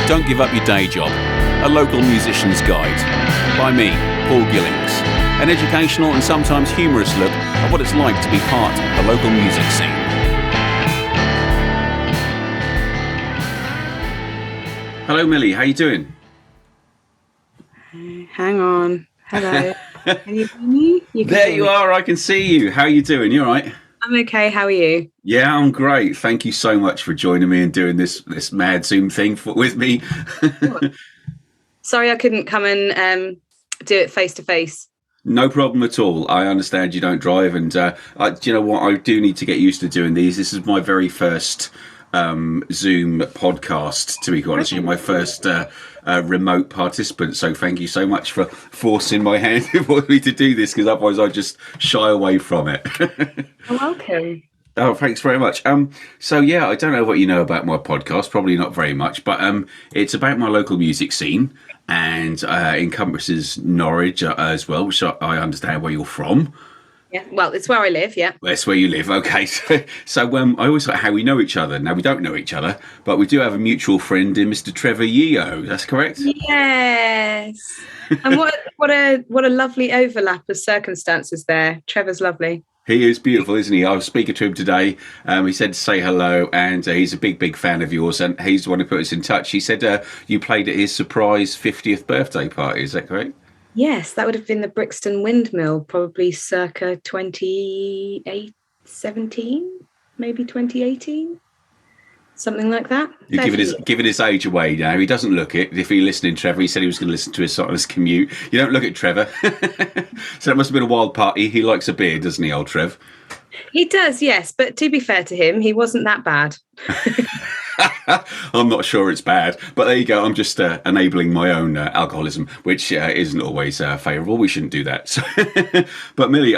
Don't Give Up Your Day Job, a local musician's guide. By me, Paul Gillings. An educational and sometimes humorous look at what it's like to be part of the local music scene. Hello Millie, how you doing? Hang on. Hello. Can you hear me? There you are, I can see you. How are you doing? You all right? I'm okay. How are you? Yeah, I'm great. Thank you so much for joining me and doing this mad Zoom thing with me. Sorry I couldn't come and do it face to face. No problem at all. I understand you don't drive, and do you know what? I do need to get used to doing these. This is my very first Zoom podcast, to be honest. You're my first remote participant, so thank you so much for forcing my hand for me to do this, because otherwise I'd just shy away from it. You're welcome. Oh, thanks very much. So yeah, I don't know what you know about my podcast, probably not very much, but it's about my local music scene, and encompasses Norwich as well, which I understand where you're from. Yeah, well, it's where I live, yeah. That's where you live, okay. So I always thought how we know each other. Now, we don't know each other, but we do have a mutual friend in Mr. Trevor Yeo, that's correct? Yes. And what a lovely overlap of circumstances there. Trevor's lovely. He is beautiful, isn't he? I was speaking to him today. He said to say hello, and he's a big fan of yours, and he's the one who put us in touch. He said you played at his surprise 50th birthday party, is that correct? Yes, that would have been the Brixton Windmill, probably circa 2017, maybe 2018, something like that. You're giving his age away now. He doesn't look it. If you're listening, Trevor, he said he was going to listen to us on his commute. You don't look at Trevor. So it must have been a wild party. He likes a beer, doesn't he, old Trev? He does, yes. But to be fair to him, he wasn't that bad. I'm not sure it's bad, but there you go. I'm just enabling my own alcoholism, which isn't always favourable. We shouldn't do that. So, but Millie,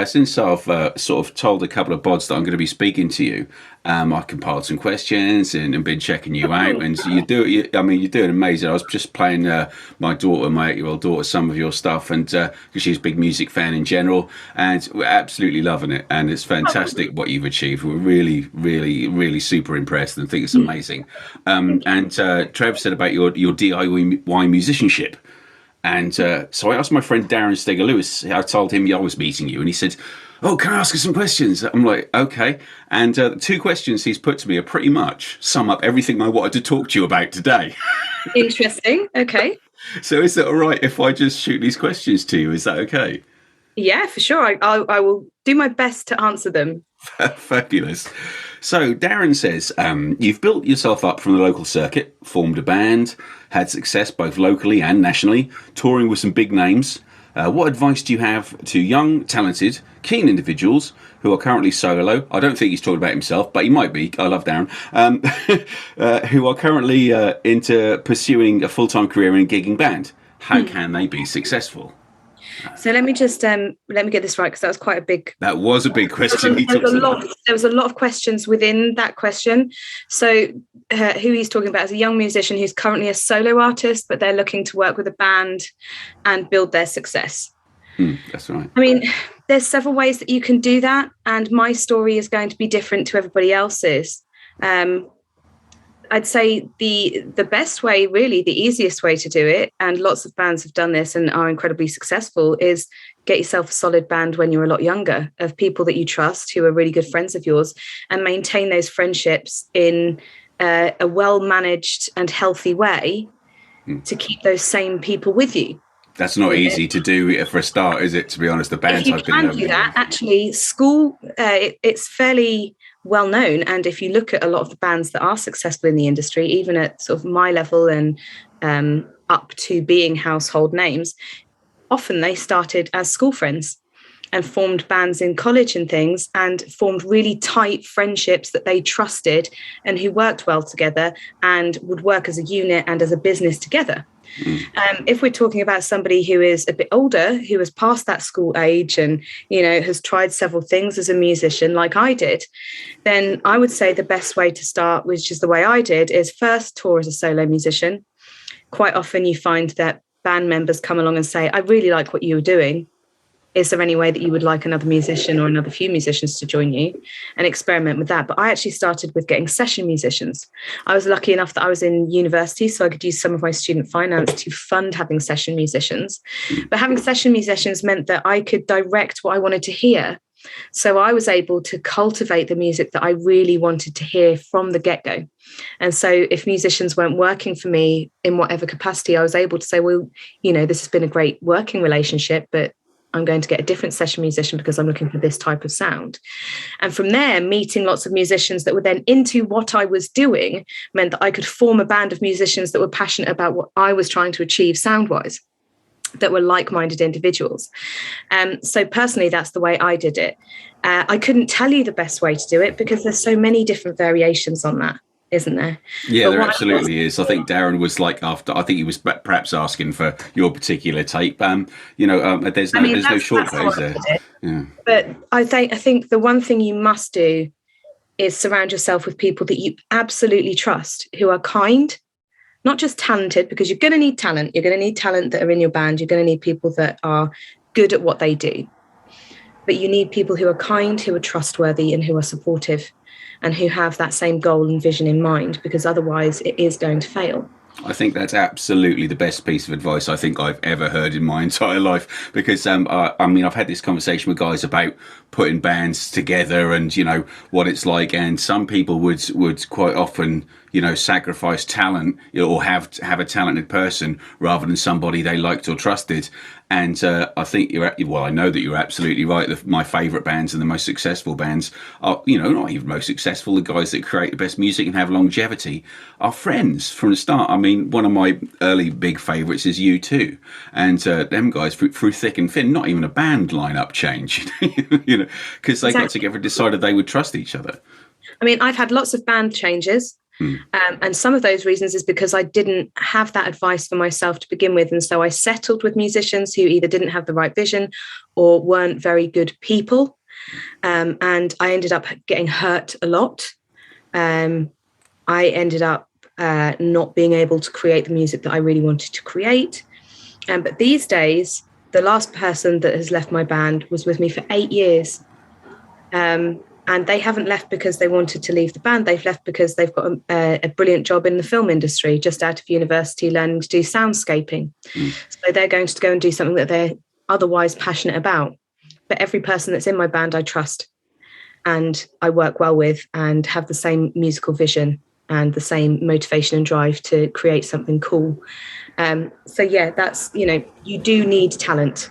since I've sort of told a couple of bods that I'm going to be speaking to you, I compiled some questions and been checking you out, and you're doing amazing. I was just playing my 8-year-old daughter, some of your stuff, and because she's a big music fan in general, and we're absolutely loving it, and it's fantastic what you've achieved. We're really super impressed and think it's amazing. And Trev said about your DIY musicianship. And so I asked my friend Darren Steger-Lewis, I told him I was meeting you, and he said, "Oh, can I ask you some questions?" I'm like, okay. And the two questions he's put to me are pretty much sum up everything I wanted to talk to you about today. Interesting. Okay. So is it all right if I just shoot these questions to you? Is that okay? Yeah, for sure. I will do my best to answer them. Fabulous. So Darren says, you've built yourself up from the local circuit, formed a band, had success both locally and nationally, touring with some big names. What advice do you have to young, talented, keen individuals who are currently solo? I don't think he's talking about himself, but he might be. I love Darren. Who are currently into pursuing a full-time career in a gigging band. How can they be successful? So let me just let me get this right, because that was quite a big. That was a big question. There was a lot of questions within that question. So who he's talking about is a young musician who's currently a solo artist, but they're looking to work with a band and build their success. That's right. I mean, there's several ways that you can do that, and my story is going to be different to everybody else's. I'd say the best way, really, the easiest way to do it, and lots of bands have done this and are incredibly successful, is get yourself a solid band when you're a lot younger, of people that you trust, who are really good friends of yours, and maintain those friendships in a well-managed and healthy way to keep those same people with you. That's not easy to do for a start, is it? To be honest, the bands I've been in. If you can do that, actually, school, it's fairly well known. And if you look at a lot of the bands that are successful in the industry, even at sort of my level and up to being household names, often they started as school friends and formed bands in college and things, and formed really tight friendships that they trusted and who worked well together and would work as a unit and as a business together. If we're talking about somebody who is a bit older, who has passed that school age and, you know, has tried several things as a musician like I did, then I would say the best way to start, which is the way I did, is first tour as a solo musician. Quite often you find that band members come along and say, I really like what you were doing. is there any way that you would like another musician or another few musicians to join you, and experiment with that. But I actually started with getting session musicians. I was lucky enough that I was in university, so I could use some of my student finance to fund having session musicians. But having session musicians meant that I could direct what I wanted to hear. So I was able to cultivate the music that I really wanted to hear from the get-go. And so if musicians weren't working for me in whatever capacity, I was able to say, well, this has been a great working relationship, but I'm going to get a different session musician because I'm looking for this type of sound. And from there, meeting lots of musicians that were then into what I was doing meant that I could form a band of musicians that were passionate about what I was trying to achieve sound-wise, that were like-minded individuals. So personally, that's the way I did it. I couldn't tell you the best way to do it because there's so many different variations on that, isn't there? Yeah, but there absolutely is. I think Darren was like I think he was perhaps asking for your particular take. There's no shortcut, is there? Yeah. But I think the one thing you must do is surround yourself with people that you absolutely trust, who are kind, not just talented, because you're going to need talent. You're going to need talent that are in your band. You're going to need people that are good at what they do. But you need people who are kind, who are trustworthy, and who are supportive, and who have that same goal and vision in mind, because otherwise it is going to fail. I think that's absolutely the best piece of advice I think I've ever heard in my entire life, because I've had this conversation with guys about putting bands together and what it's like, and some people would quite often sacrifice talent or have a talented person rather than somebody they liked or trusted. And I think I know that you're absolutely right. My favourite bands and the most successful bands are, not even most successful, the guys that create the best music and have longevity are friends from the start. I mean, one of my early big favourites is U2. And them guys, through thick and thin, not even a band lineup change, because they got together and decided they would trust each other. I mean, I've had lots of band changes. And some of those reasons is because I didn't have that advice for myself to begin with. And so I settled with musicians who either didn't have the right vision or weren't very good people. And I ended up getting hurt a lot. I ended up not being able to create the music that I really wanted to create. But these days, the last person that has left my band was with me for 8 years. And they haven't left because they wanted to leave the band. They've left because they've got a brilliant job in the film industry, just out of university, learning to do soundscaping. So they're going to go and do something that they're otherwise passionate about. But every person that's in my band, I trust and I work well with and have the same musical vision and the same motivation and drive to create something cool. So yeah, that's, you do need talent.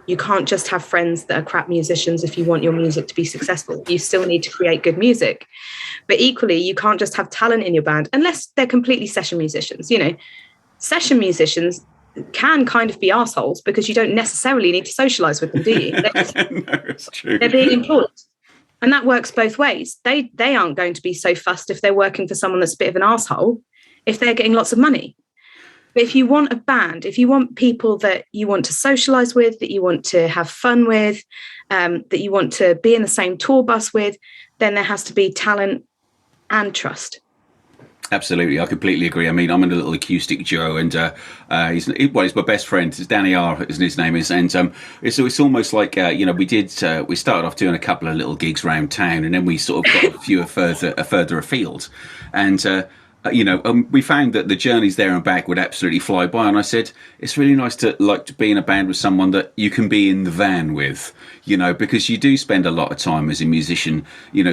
You can't just have friends that are crap musicians if you want your music to be successful. You still need to create good music. But equally, you can't just have talent in your band unless they're completely session musicians. Session musicians can kind of be assholes because you don't necessarily need to socialize with them, do you? No, it's true. They're being employed. And that works both ways. They aren't going to be so fussed if they're working for someone that's a bit of an asshole, if they're getting lots of money. But if you want a band, if you want people that you want to socialize with, that you want to have fun with, that you want to be in the same tour bus with, then there has to be talent and trust. Absolutely, I completely agree. I mean, I'm in a little acoustic duo, and he's my best friend. It's Danny R, as his name is, and it's almost like we started off doing a couple of little gigs around town, and then we sort of got a few further afield, and. We found that the journeys there and back would absolutely fly by. And I said, it's really nice to be in a band with someone that you can be in the van with, because you do spend a lot of time as a musician,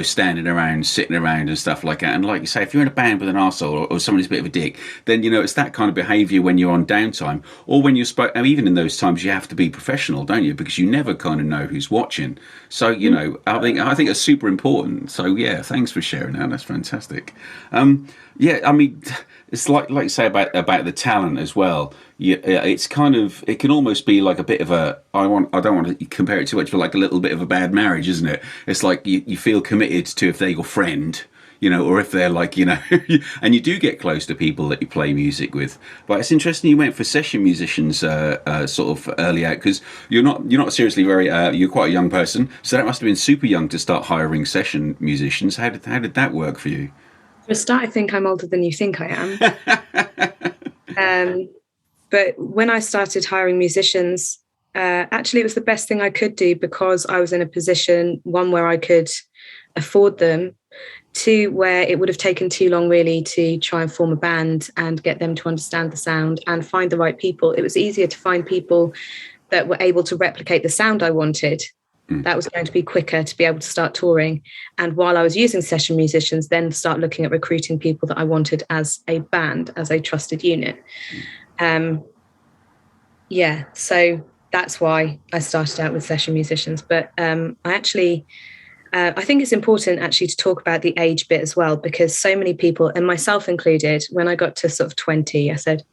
standing around, sitting around and stuff like that. And like you say, if you're in a band with an arsehole or someone who's a bit of a dick, then, it's that kind of behaviour when you're on downtime or when you're even in those times, you have to be professional, don't you? Because you never kind of know who's watching. So, I think it's super important. So, yeah, thanks for sharing that. That's fantastic. Yeah, I mean, it's like you say about the talent as well. It's kind of, it can almost be like a bit of a, I don't want to compare it too much, but like a little bit of a bad marriage, isn't it? It's like you feel committed to if they're your friend, or if they're like, and you do get close to people that you play music with. But it's interesting you went for session musicians sort of early out, because you're not seriously you're quite a young person, so that must have been super young to start hiring session musicians. How did that work for you? For a start, I think I'm older than you think I am. But when I started hiring musicians, Actually, it was the best thing I could do because I was in a position, one, where I could afford them, two, where it would have taken too long really to try and form a band and get them to understand the sound and find the right people. It was easier to find people that were able to replicate the sound I wanted. That was going to be quicker to be able to start touring. And while I was using session musicians, then start looking at recruiting people that I wanted as a band, as a trusted unit. So that's why I started out with session musicians. But I think it's important actually to talk about the age bit as well, because so many people, and myself included, when I got to sort of 20, I said,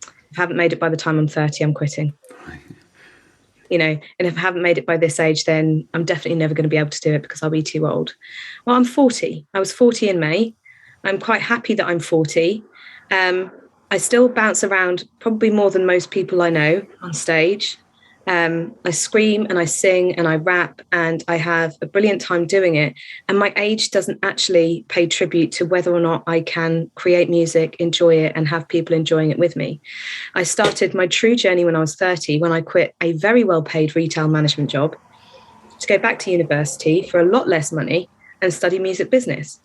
if I haven't made it by the time I'm 30, I'm quitting. And if I haven't made it by this age, then I'm definitely never going to be able to do it because I'll be too old. Well, I'm 40. I was 40 in May. I'm quite happy that I'm 40. I still bounce around probably more than most people I know on stage. I scream and I sing and I rap and I have a brilliant time doing it. And my age doesn't actually pay tribute to whether or not I can create music, enjoy it, and have people enjoying it with me. I started my true journey when I was 30, when I quit a very well-paid retail management job to go back to university for a lot less money and study music business.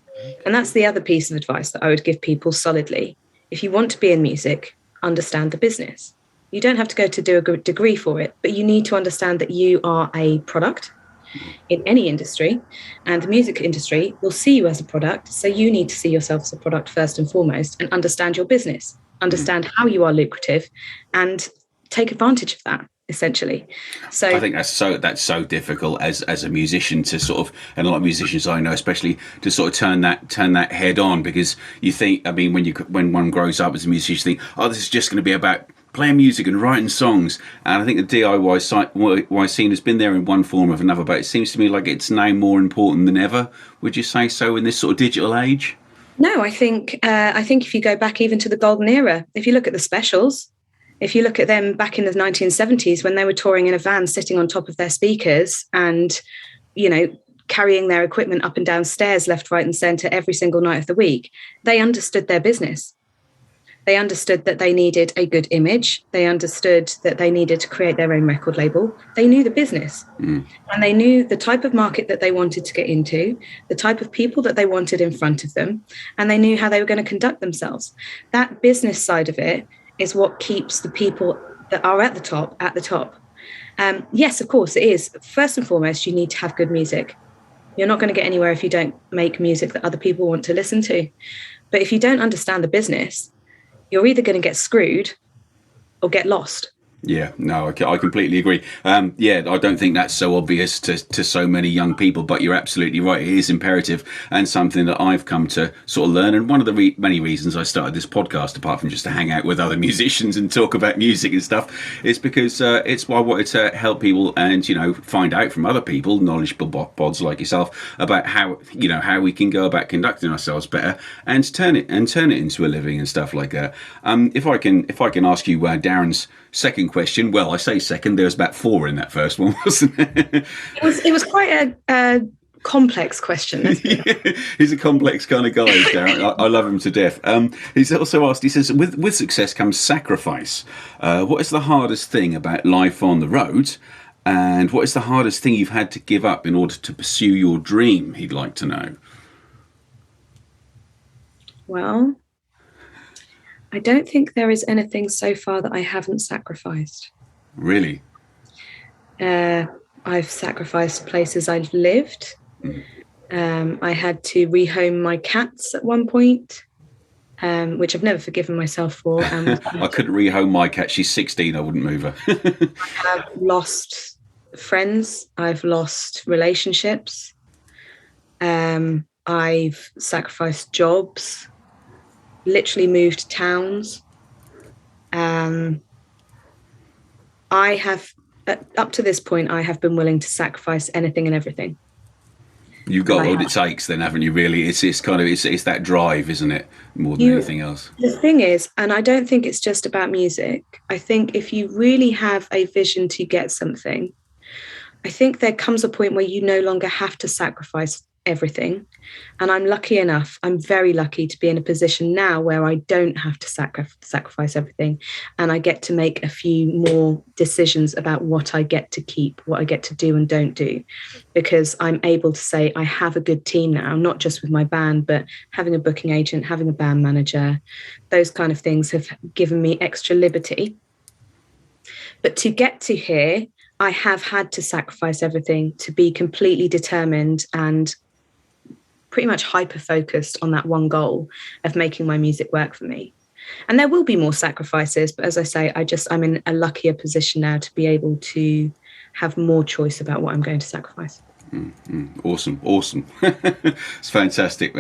And that's the other piece of advice that I would give people solidly. If you want to be in music, understand the business. You don't have to go to do a degree for it, but you need to understand that you are a product in any industry, and the music industry will see you as a product. So you need to see yourself as a product first and foremost, and understand your business, understand how you are lucrative, and take advantage of that, essentially. So I think that's so difficult as a musician to sort of, and a lot of musicians I know especially, to sort of turn that head on, because you think, I mean, when one grows up as a musician, you think, oh, this is just going to be about playing music and writing songs. And I think the DIY scene has been there in one form or another, but it seems to me like it's now more important than ever. Would you say so in this sort of digital age? No, I think if you go back even to the golden era, if you look at the Specials, if you look at them back in the 1970s when they were touring in a van, sitting on top of their speakers and, carrying their equipment up and down stairs, left, right, and centre every single night of the week, they understood their business. They understood that they needed a good image. They understood that they needed to create their own record label. They knew the business. And they knew the type of market that they wanted to get into, the type of people that they wanted in front of them, and they knew how they were going to conduct themselves. That business side of it is what keeps the people that are at the top at the top. Yes, of course, it is. First and foremost, you need to have good music. You're not going to get anywhere if you don't make music that other people want to listen to. But if you don't understand the business, you're either going to get screwed or get lost. Yeah, no, I completely agree. I don't think that's so obvious to so many young people, but you're absolutely right. It is imperative, and something that I've come to sort of learn. And one of the many reasons I started this podcast, apart from just to hang out with other musicians and talk about music and stuff, is because it's why I wanted to help people and, find out from other people, knowledgeable pods like yourself, about how we can go about conducting ourselves better and turn it into a living and stuff like that. If I can ask you, Darren's second question. Well, I say second. There was about 4 in that first one, wasn't it? It was quite a complex question. Yeah, he's a complex kind of guy, Darren. I love him to death. He's also asked. He says, "With success comes sacrifice. What is the hardest thing about life on the road, and what is the hardest thing you've had to give up in order to pursue your dream?" He'd like to know. Well, I don't think there is anything so far that I haven't sacrificed. Really? I've sacrificed places I've lived. I had to rehome my cats at one point, which I've never forgiven myself for. I couldn't rehome my cat. She's 16. I wouldn't move her. I've lost friends. I've lost relationships. I've sacrificed jobs. Literally moved towns. I have, up to this point, I have been willing to sacrifice anything and everything. You've got what it takes, then, haven't you? Really, it's that drive, isn't it? More than anything else. The thing is, and I don't think it's just about music. I think if you really have a vision to get something, I think there comes a point where you no longer have to sacrifice everything. And I'm lucky enough, I'm very lucky to be in a position now where I don't have to sacrifice everything. And I get to make a few more decisions about what I get to keep, what I get to do and don't do, because I'm able to say I have a good team now, not just with my band, but having a booking agent, having a band manager. Those kind of things have given me extra liberty. But to get to here, I have had to sacrifice everything to be completely determined and pretty much hyper-focused on that one goal of making my music work for me. And there will be more sacrifices, but as I say, I'm in a luckier position now to be able to have more choice about what I'm going to sacrifice. Awesome. It's fantastic,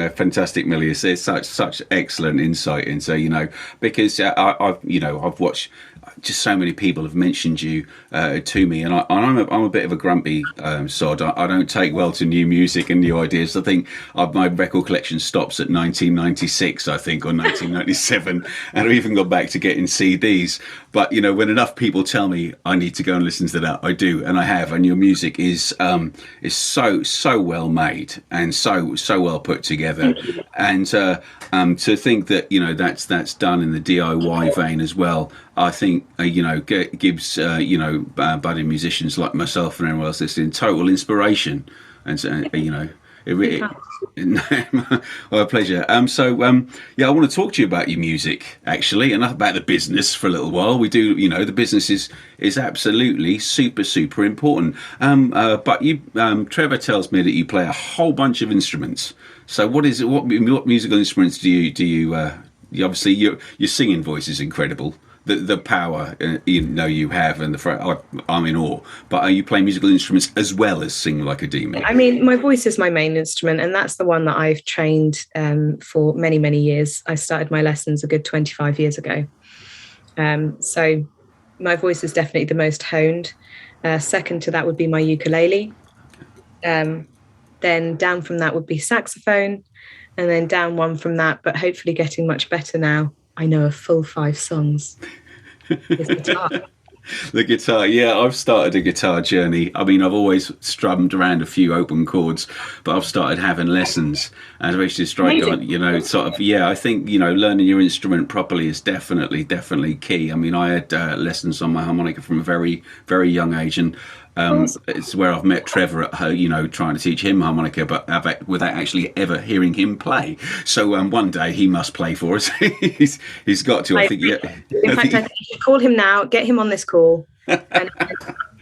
Millie. It's such excellent insight into, because I've watched, just so many people have mentioned you to me, and I'm a bit of a grumpy sod. I don't take well to new music and new ideas. I think my record collection stops at 1996, I think, or 1997, and I've even gone back to getting CDs. But when enough people tell me I need to go and listen to that, I do, and I have. And your music is so well made and so well put together, and to think that that's done in the DIY vein as well. I think gives budding musicians like myself and everyone else listening total inspiration, and it really. Well, a pleasure. I want to talk to you about your music actually, and about the business for a little while. We do, the business is absolutely super important. But you, Trevor tells me that you play a whole bunch of instruments. So what is it? What musical instruments do you? Obviously, your singing voice is incredible. The power you have, and I'm in awe. But are you playing musical instruments as well as sing like a demon? I mean, my voice is my main instrument, and that's the one that I've trained for many years. I started my lessons a good 25 years ago. So my voice is definitely the most honed. Second to that would be my ukulele. Then down from that would be saxophone, and then down one from that, but hopefully getting much better now, I know a full 5 songs. Is guitar. The guitar, yeah, I've started a guitar journey. I mean, I've always strummed around a few open chords, but I've started having lessons, and I've actually strike on, I think, learning your instrument properly is definitely key. I mean, I had lessons on my harmonica from a very, very young age, and it's where I've met Trevor at home, trying to teach him harmonica, but without actually ever hearing him play. So one day he must play for us. he's got to. I think. Yeah. In fact, I think you should call him now. Get him on this call. And a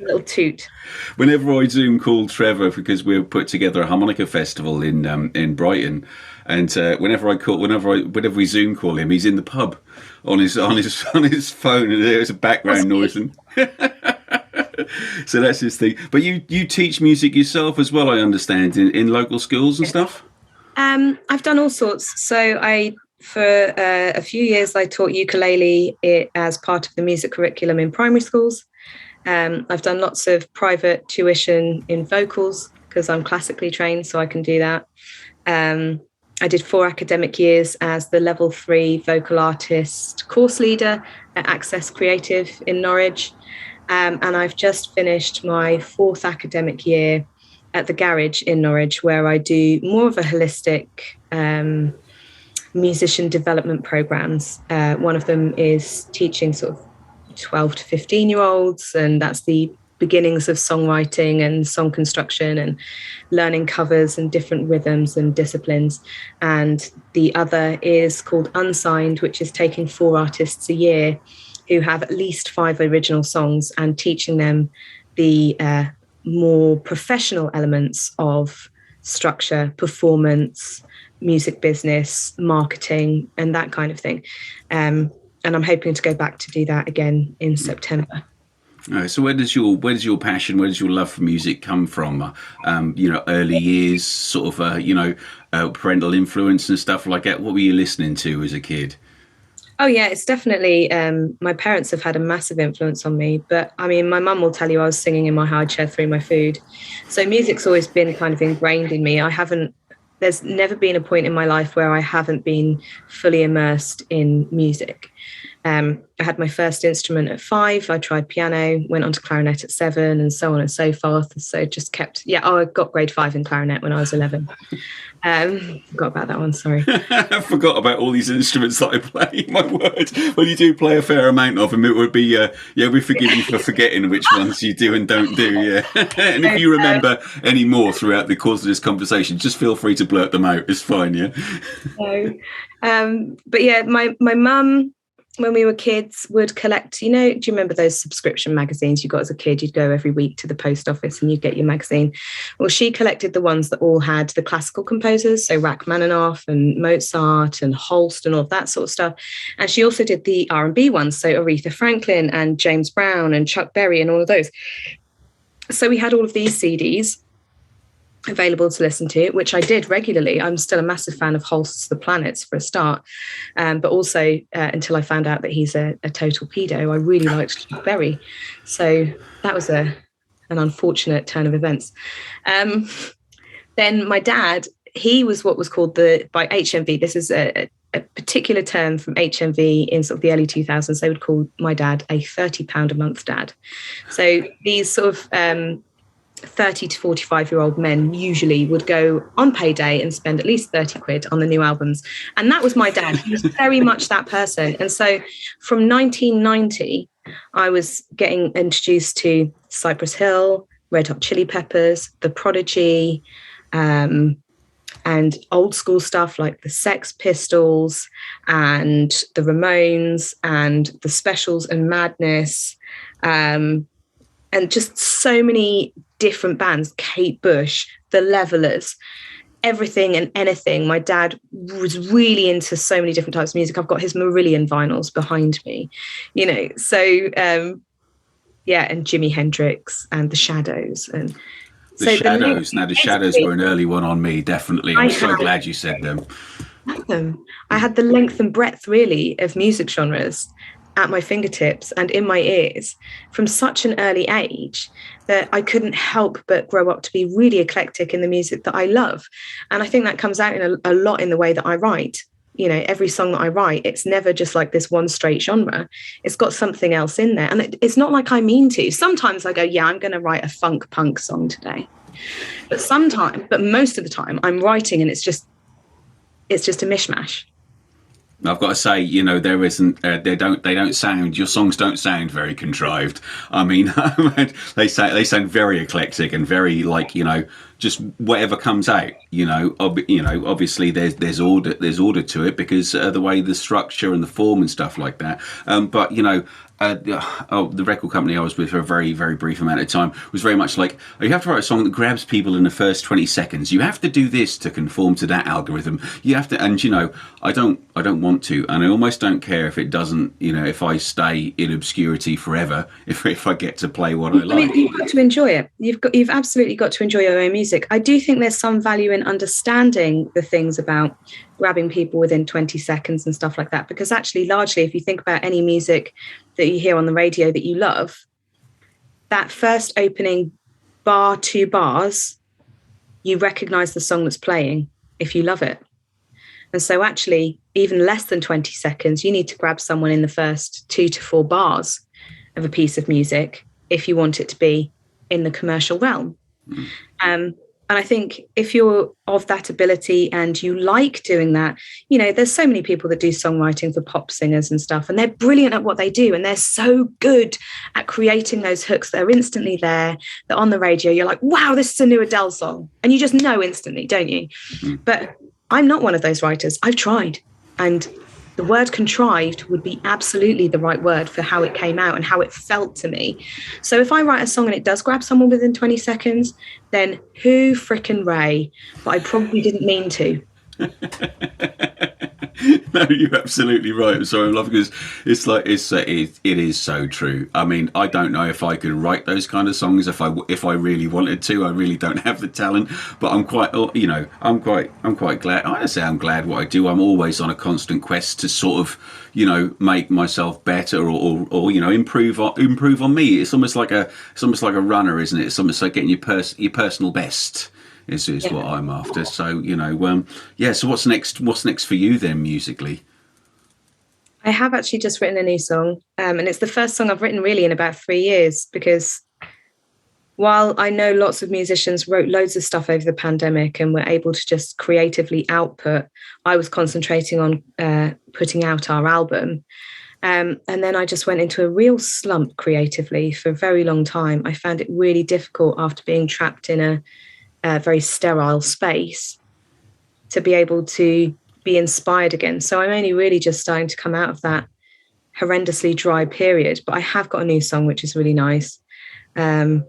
little toot. Whenever I Zoom call Trevor, because we put together a harmonica festival in Brighton, and whenever we Zoom call him, he's in the pub on his phone, and there's a background noise and. So that's his thing. But you teach music yourself as well, I understand, in local schools and stuff? I've done all sorts. So for a few years, I taught ukulele as part of the music curriculum in primary schools. I've done lots of private tuition in vocals because I'm classically trained, so I can do that. I did 4 academic years as the level 3 vocal artist course leader at Access Creative in Norwich. And I've just finished my 4th academic year at the Garage in Norwich, where I do more of a holistic musician development programs. One of them is teaching sort of 12 to 15-year-olds, and that's the beginnings of songwriting and song construction and learning covers and different rhythms and disciplines. And the other is called Unsigned, which is taking 4 artists a year who have at least 5 original songs and teaching them the more professional elements of structure, performance, music business, marketing, and that kind of thing. And I'm hoping to go back to do that again in September. So where does your passion, where does your love for music come from? Early years, sort of, parental influence and stuff like that. What were you listening to as a kid? Oh, yeah, it's definitely, my parents have had a massive influence on me. But I mean, my mum will tell you I was singing in my high chair through my food. So music's always been kind of ingrained in me. There's never been a point in my life where I haven't been fully immersed in music. I had my first instrument at 5. I tried piano, went on to clarinet at 7, and so on and so forth. So just kept, I got grade 5 in clarinet when I was 11. Forgot about that one, sorry. I forgot about all these instruments that I play. My word, well, you do play a fair amount of them. It would be, we forgive you for forgetting which ones you do and don't do. Yeah, and if you remember any more throughout the course of this conversation, just feel free to blurt them out. It's fine. Yeah. But yeah, my mum, when we were kids, would collect, do you remember those subscription magazines you got as a kid? You'd go every week to the post office and you'd get your magazine. Well, she collected the ones that all had the classical composers, so Rachmaninoff and Mozart and Holst and all of that sort of stuff. And she also did the R&B ones, so Aretha Franklin and James Brown and Chuck Berry and all of those. So we had all of these CDs available to listen to, which I did regularly. I'm still a massive fan of Holst's The Planets for a start, but also until I found out that he's a total pedo, I really liked Chuck Berry. So that was an unfortunate turn of events. Then my dad, he was what was called by HMV, this is a particular term from HMV in sort of the early 2000s, they would call my dad a £30 a month dad. So these sort of 30 to 45-year-old men usually would go on payday and spend at least 30 quid on the new albums. And that was my dad. He was very much that person. And so from 1990, I was getting introduced to Cypress Hill, Red Hot Chili Peppers, The Prodigy, and old school stuff like the Sex Pistols and the Ramones and the Specials and Madness, and just so many different bands, Kate Bush, The Levelers, everything and anything. My dad was really into so many different types of music. I've got his Marillion vinyls behind me, so and Jimi Hendrix and the Shadows. And the Shadows. Now, the Shadows were an early one on me, definitely. I'm so glad you said them. I had the length and breadth, really, of music genres at my fingertips and in my ears from such an early age that I couldn't help but grow up to be really eclectic in the music that I love. And I think that comes out in a lot in the way that I write. Every song that I write, it's never just like this one straight genre. It's got something else in there. And it's not like I mean to. Sometimes I go, I'm going to write a funk punk song today. But most of the time I'm writing and it's just a mishmash. I've got to say, there isn't. They don't sound. Your songs don't sound very contrived. I mean, they sound very eclectic and very just whatever comes out. Obviously there's order to it because the way the structure and the form and stuff like that. But the record company I was with for a very, very brief amount of time was very much like, you have to write a song that grabs people in the first 20 seconds. You have to do this to conform to that algorithm. You have to, and I don't want to, and I almost don't care if it doesn't, if I stay in obscurity forever, if I get to play what I like. I mean, you've got to enjoy it. You've absolutely got to enjoy your own music. I do think there's some value in understanding the things about grabbing people within 20 seconds and stuff like that, because actually largely if you think about any music that you hear on the radio that you love, that first opening bar, 2 bars, you recognize the song that's playing if you love it. And so actually even less than 20 seconds, you need to grab someone in the first 2 to 4 bars of a piece of music if you want it to be in the commercial realm. And I think if you're of that ability and you like doing that, there's so many people that do songwriting for pop singers and stuff, and they're brilliant at what they do. And they're so good at creating those hooks that are instantly there, that on the radio, you're like, wow, this is a new Adele song. And you just know instantly, don't you? Mm-hmm. But I'm not one of those writers. I've tried. And the word contrived would be absolutely the right word for how it came out and how it felt to me. So if I write a song and it does grab someone within 20 seconds, then who frickin' Ray? But I probably didn't mean to. No, you're absolutely right. I'm sorry, I'm laughing because it is so true. I mean, I don't know if I could write those kind of songs if I really wanted to. I really don't have the talent, but I'm quite glad. Honestly, I'm glad what I do. I'm always on a constant quest to sort of, make myself better or improve on me. It's almost like a runner, isn't it? It's almost like getting your personal best. Is what I'm after. So, so what's next for you then musically? I have actually just written a new song, and it's the first song I've written really in about 3 years, because while I know lots of musicians wrote loads of stuff over the pandemic and were able to just creatively output, I was concentrating on putting out our album. And then I just went into a real slump creatively for a very long time. I found it really difficult after being trapped in a very sterile space to be able to be inspired again. So I'm only really just starting to come out of that horrendously dry period. But I have got a new song, which is really nice. I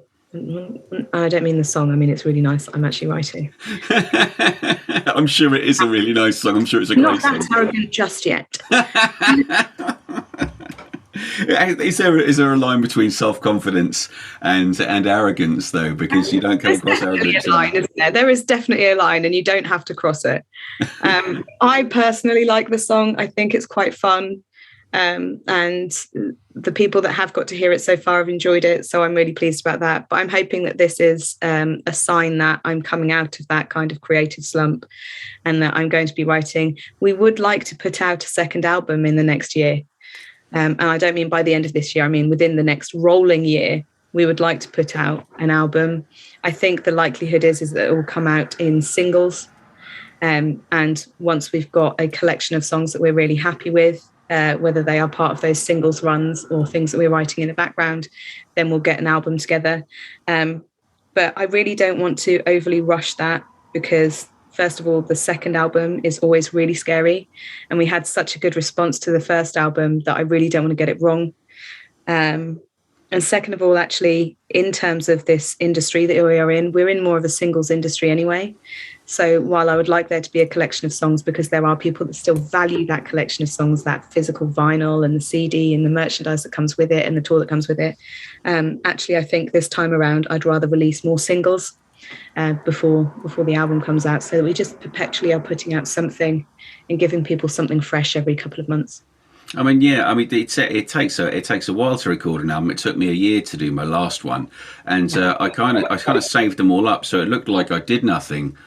don't mean the song. I mean, it's really nice. I'm actually writing. I'm sure it is a really nice song. I'm sure it's a great song. Not that arrogant just yet. Is there a line between self-confidence and arrogance, though? Because you don't come across arrogance. There is definitely a line, and you don't have to cross it. I personally like the song. I think it's quite fun. And the people that have got to hear it so far have enjoyed it, so I'm really pleased about that. But I'm hoping that this is a sign that I'm coming out of that kind of creative slump, and that I'm going to be writing. We would like to put out a second album in the next year, and I don't mean by the end of this year. I mean within the next rolling year, we would like to put out an album. I think the likelihood is that it will come out in singles, and once we've got a collection of songs that we're really happy with, whether they are part of those singles runs or things that we're writing in the background, then we'll get an album together. But I really don't want to overly rush that, because first of all, the second album is always really scary. And we had such a good response to the first album that I really don't want to get it wrong. And second of all, actually, in terms of this industry that we are in, we're in more of a singles industry anyway. So while I would like there to be a collection of songs, because there are people that still value that collection of songs, that physical vinyl and the CD and the merchandise that comes with it and the tour that comes with it, actually, I think this time around, I'd rather release more singles before the album comes out, so that we just perpetually are putting out something and giving people something fresh every couple of months. I mean, yeah. I mean, it takes a while to record an album. It took me a year to do my last one, and I kind of saved them all up, so it looked like I did nothing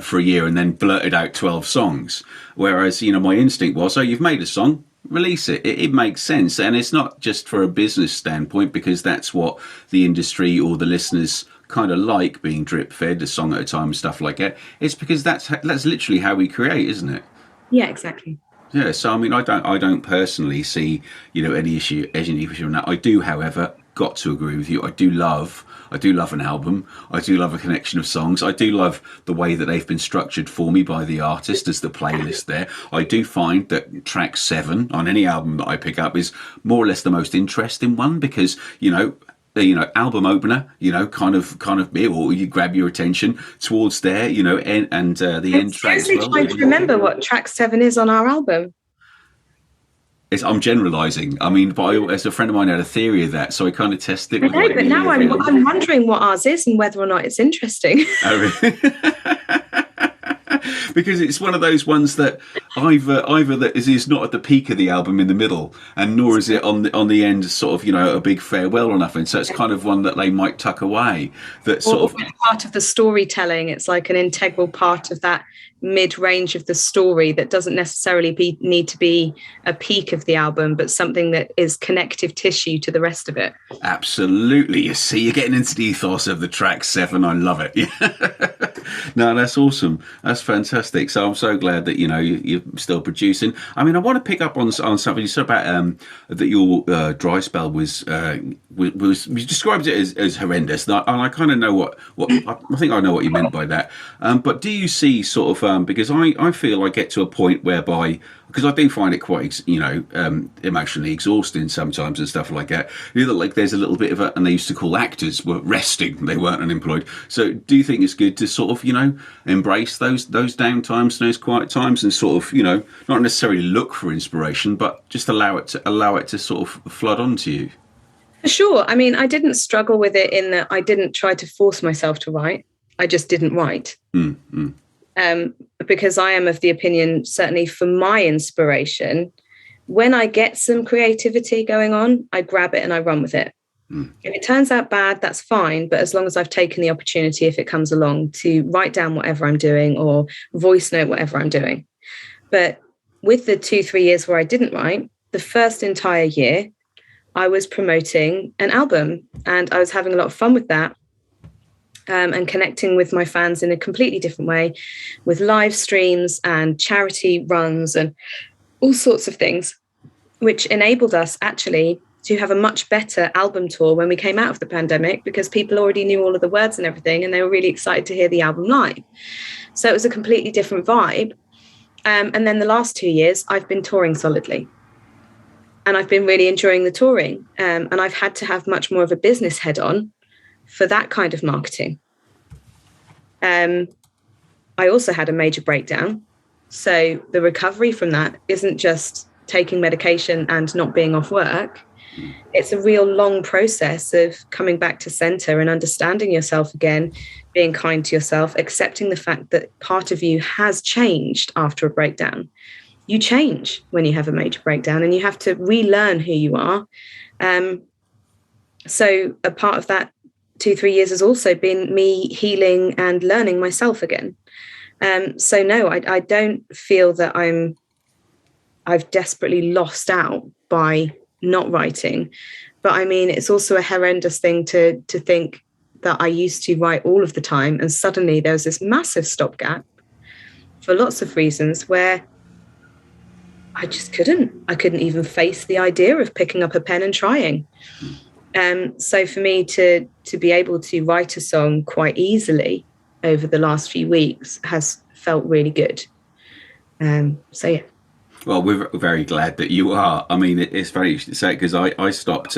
for a year and then blurted out 12 songs. Whereas, my instinct was, oh, you've made a song, release it. It makes sense, and it's not just for a business standpoint, because that's what the industry or the listeners kind of like, being drip fed a song at a time and stuff like that. It's because that's literally how we create, isn't it? Yeah, exactly. Yeah, so I mean, I don't personally see, any issue in that. I do, however, got to agree with you. I do love an album. I do love a connection of songs. I do love the way that they've been structured for me by the artist as the playlist there. I do find that track 7 on any album that I pick up is more or less the most interesting one, because, album opener, kind of it, or you grab your attention towards there, and the end track. I'm trying to remember what track 7 is on our album. I'm generalising. I mean, but as a friend of mine had a theory of that, so I kind of tested it. I know, but now I'm wondering what ours is and whether or not it's interesting. Oh, really? Because it's one of those ones that either that is not at the peak of the album in the middle, and nor is it on the end, sort of, a big farewell or nothing. So it's kind of one that they might tuck away. That sort of part of the storytelling. It's like an integral part of that mid-range of the story that doesn't necessarily need to be a peak of the album, but something that is connective tissue to the rest of it. Absolutely. You see, you're getting into the ethos of the track 7. I love it. No, that's awesome. That's fantastic. So I'm so glad that you're still producing. I mean, I want to pick up on something you said about that your dry spell was you described it as horrendous, and I kind of know what I think I know what you meant by that. But do you see sort of because I feel I get to a point whereby, because I do find it quite, emotionally exhausting sometimes and stuff like that. Like there's a little bit of and they used to call actors were resting; they weren't unemployed. So, do you think it's good to sort of, embrace those down times, those quiet times, and sort of, not necessarily look for inspiration, but just allow it to sort of flood onto you? For sure. I mean, I didn't struggle with it in that I didn't try to force myself to write. I just didn't write. Because I am of the opinion, certainly for my inspiration, when I get some creativity going on, I grab it and I run with it. If it turns out bad, that's fine. But as long as I've taken the opportunity, if it comes along, to write down whatever I'm doing or voice note whatever I'm doing. But with the 2-3 years where I didn't write, the first entire year, I was promoting an album, and I was having a lot of fun with that. And connecting with my fans in a completely different way, with live streams and charity runs and all sorts of things, which enabled us actually to have a much better album tour when we came out of the pandemic, because people already knew all of the words and everything, and they were really excited to hear the album live. So it was a completely different vibe. And then the last 2 years, I've been touring solidly. And I've been really enjoying the touring. And I've had to have much more of a business head on for that kind of marketing. I also had a major breakdown. So the recovery from that isn't just taking medication and not being off work. It's a real long process of coming back to center and understanding yourself again, being kind to yourself, accepting the fact that part of you has changed after a breakdown. You change when you have a major breakdown, and you have to relearn who you are. So a part of that 2-3 years has also been me healing and learning myself again. So no, I don't feel that I've desperately lost out by not writing. But I mean, it's also a horrendous thing to think that I used to write all of the time, and suddenly there was this massive stopgap for lots of reasons where I just couldn't. I couldn't even face the idea of picking up a pen and trying. So for me to be able to write a song quite easily over the last few weeks has felt really good. So yeah. Well, we're very glad that you are. I mean, it's very sad because I stopped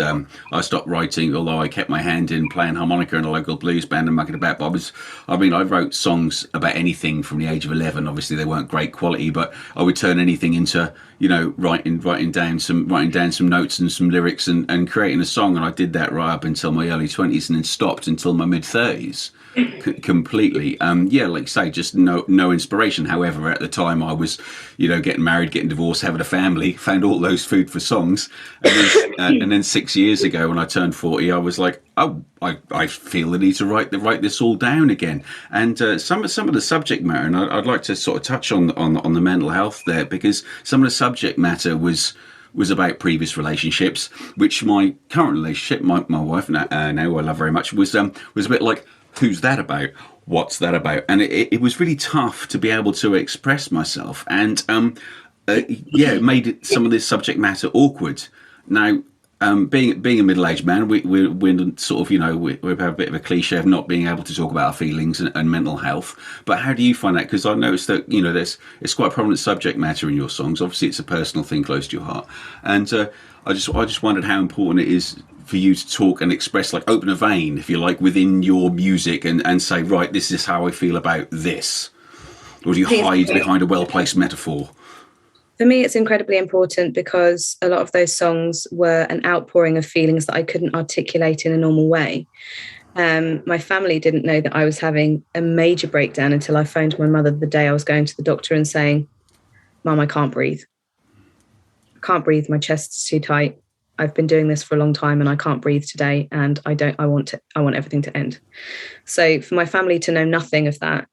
writing, although I kept my hand in playing harmonica in a local blues band and mucking about. But I wrote songs about anything from the age of 11. Obviously, they weren't great quality, but I would turn anything into, writing down some notes and some lyrics and creating a song. And I did that right up until my early 20s, and then stopped until my mid 30s. Completely. Like you say, just no inspiration. However, at the time I was, getting married, getting divorced, having a family, found all those food for songs. And then 6 years ago, when I turned 40, I was like, oh, I feel the need to write this all down again. And some of the subject matter, and I'd like to sort of touch on the mental health there, because some of the subject matter was about previous relationships, which my current relationship, my wife now I love very much, was a bit like, who's that about? What's that about? And it was really tough to be able to express myself, and it made some of this subject matter awkward. Now, being a middle-aged man, we're sort of, we have a bit of a cliche of not being able to talk about our feelings and mental health. But how do you find that? Because I noticed that it's quite a prominent subject matter in your songs. Obviously, it's a personal thing close to your heart, and I just wondered how important it is for you to talk and express, like, open a vein, if you like, within your music and say, right, this is how I feel about this. Or do you hide behind a well-placed metaphor? For me, it's incredibly important because a lot of those songs were an outpouring of feelings that I couldn't articulate in a normal way. My family didn't know that I was having a major breakdown until I phoned my mother the day I was going to the doctor and saying, Mum, I can't breathe. I can't breathe. My chest's too tight. I've been doing this for a long time and I can't breathe today, and I want everything to end. So for my family to know nothing of that,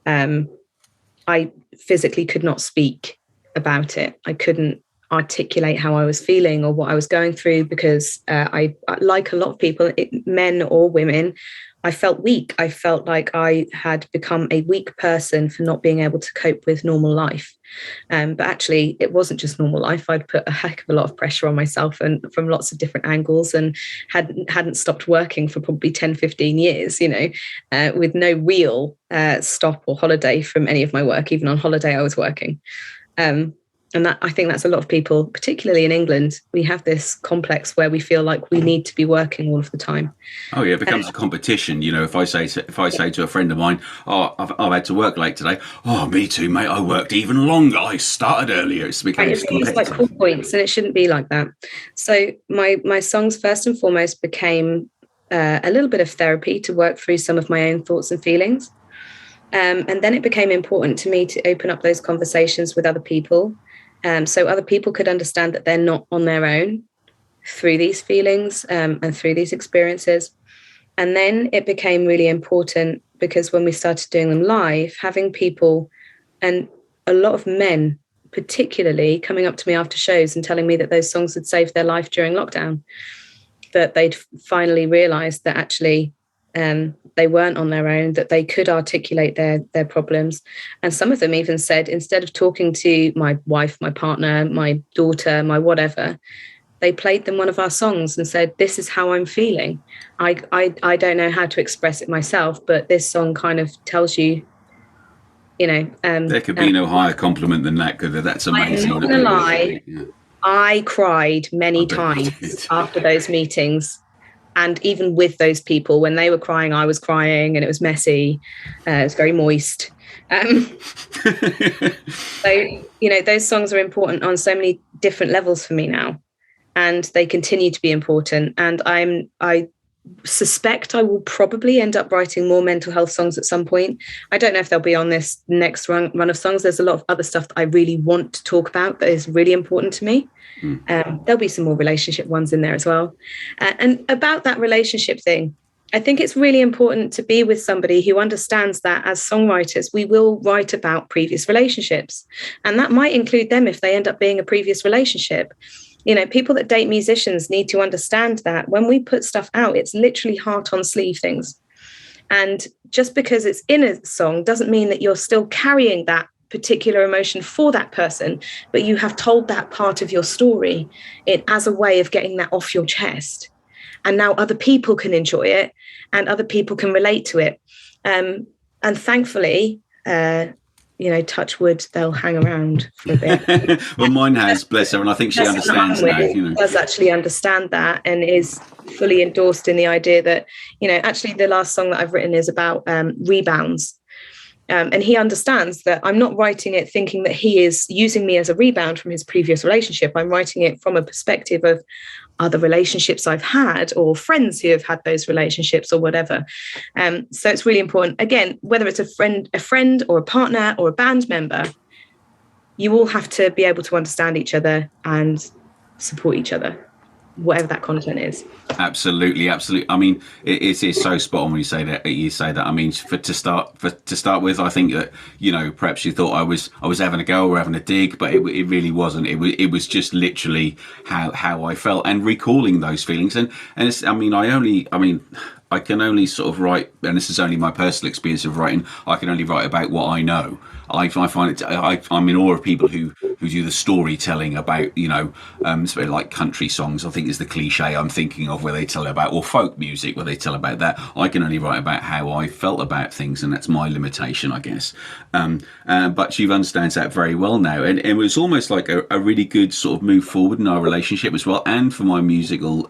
I physically could not speak about it. I couldn't articulate how I was feeling or what I was going through, because I, like a lot of people, men or women, I felt weak. I felt like I had become a weak person for not being able to cope with normal life. But actually, it wasn't just normal life. I'd put a heck of a lot of pressure on myself, and from lots of different angles, and hadn't stopped working for probably 10, 15 years, with no real stop or holiday from any of my work. Even on holiday, I was working. And that, I think that's a lot of people, particularly in England, we have this complex where we feel like we need to be working all of the time. Oh yeah, it becomes a competition. If I say to a friend of mine, "Oh, I've had to work late today." "Oh, me too, mate. I worked even longer. I started earlier." It's becomes competitive. It's like 4 points, and it shouldn't be like that. So my songs first and foremost became a little bit of therapy to work through some of my own thoughts and feelings. And then it became important to me to open up those conversations with other people. So other people could understand that they're not on their own through these feelings and through these experiences. And then it became really important because when we started doing them live, having people, and a lot of men particularly coming up to me after shows and telling me that those songs had saved their life during lockdown, that they'd finally realised that actually they weren't on their own, that they could articulate their problems. And some of them even said, instead of talking to my wife, my partner, my daughter, my whatever, they played them one of our songs and said, this is how I'm feeling. I don't know how to express it myself, but this song kind of tells you, you know. There could be no higher compliment than that, could there? That's amazing. I'm not going to lie. Yeah. I cried many times after those meetings. And even with those people, when they were crying, I was crying, and it was messy. It was very moist. So, you know, those songs are important on so many different levels for me now. And they continue to be important. And I suspect I will probably end up writing more mental health songs at some point. I don't know if they'll be on this next run of songs. There's a lot of other stuff that I really want to talk about that is really important to me. There'll be some more relationship ones in there as well. And about that relationship thing, I think it's really important to be with somebody who understands that as songwriters, we will write about previous relationships. And that might include them if they end up being a previous relationship. You know, people that date musicians need to understand that when we put stuff out, it's literally heart on sleeve things. And just because it's in a song doesn't mean that you're still carrying that particular emotion for that person, but you have told that part of your story as a way of getting that off your chest. And now other people can enjoy it and other people can relate to it. And thankfully, you know, touch wood, they'll hang around for a bit. Well, mine has, bless her, and I think she understands that. You know, does actually understand that and is fully endorsed in the idea that, you know, actually the last song that I've written is about rebounds. And he understands that I'm not writing it thinking that he is using me as a rebound from his previous relationship. I'm writing it from a perspective of other relationships I've had or friends who have had those relationships or whatever. So it's really important. Again, whether it's a friend or a partner or a band member, you all have to be able to understand each other and support each other, whatever that content is. Absolutely. I mean, it is so spot on when you say that. I mean, to start with, I think that, you know, perhaps you thought I was having a go or having a dig, but it really wasn't. It was just literally how I felt and recalling those feelings. And it's, I can only sort of write, and this is only my personal experience of writing, I can only write about what I know. I find it, I'm in awe of people who do the storytelling about, you know, like country songs, I think is the cliche I'm thinking of, where they tell about, or folk music, where they tell about that. I can only write about how I felt about things, and that's my limitation, I guess. But she understands that very well now. And it was almost like a really good sort of move forward in our relationship as well, and for my musical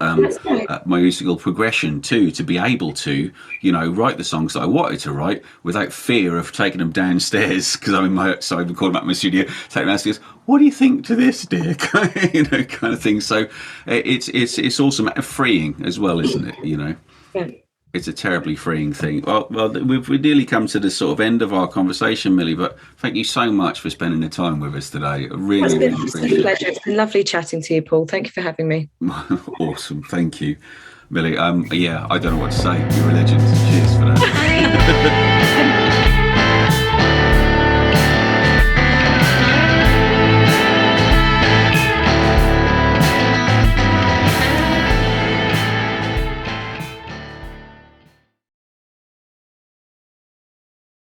progression too, to be able to, you know, write the songs that I wanted to write without fear of taking them downstairs, because I'm in my, so I've been calling back my studio, taking them downstairs. What do you think to this, dear? You know, kind of thing. So it's awesome, freeing as well, isn't it? You know, yeah. It's a terribly freeing thing. Well, we've nearly come to the sort of end of our conversation, Millie. But thank you so much for spending the time with us today. Really appreciate it. Pleasure. It's been lovely chatting to you, Paul. Thank you for having me. Awesome, thank you, Millie. Yeah, I don't know what to say. You're a legend. Cheers for that.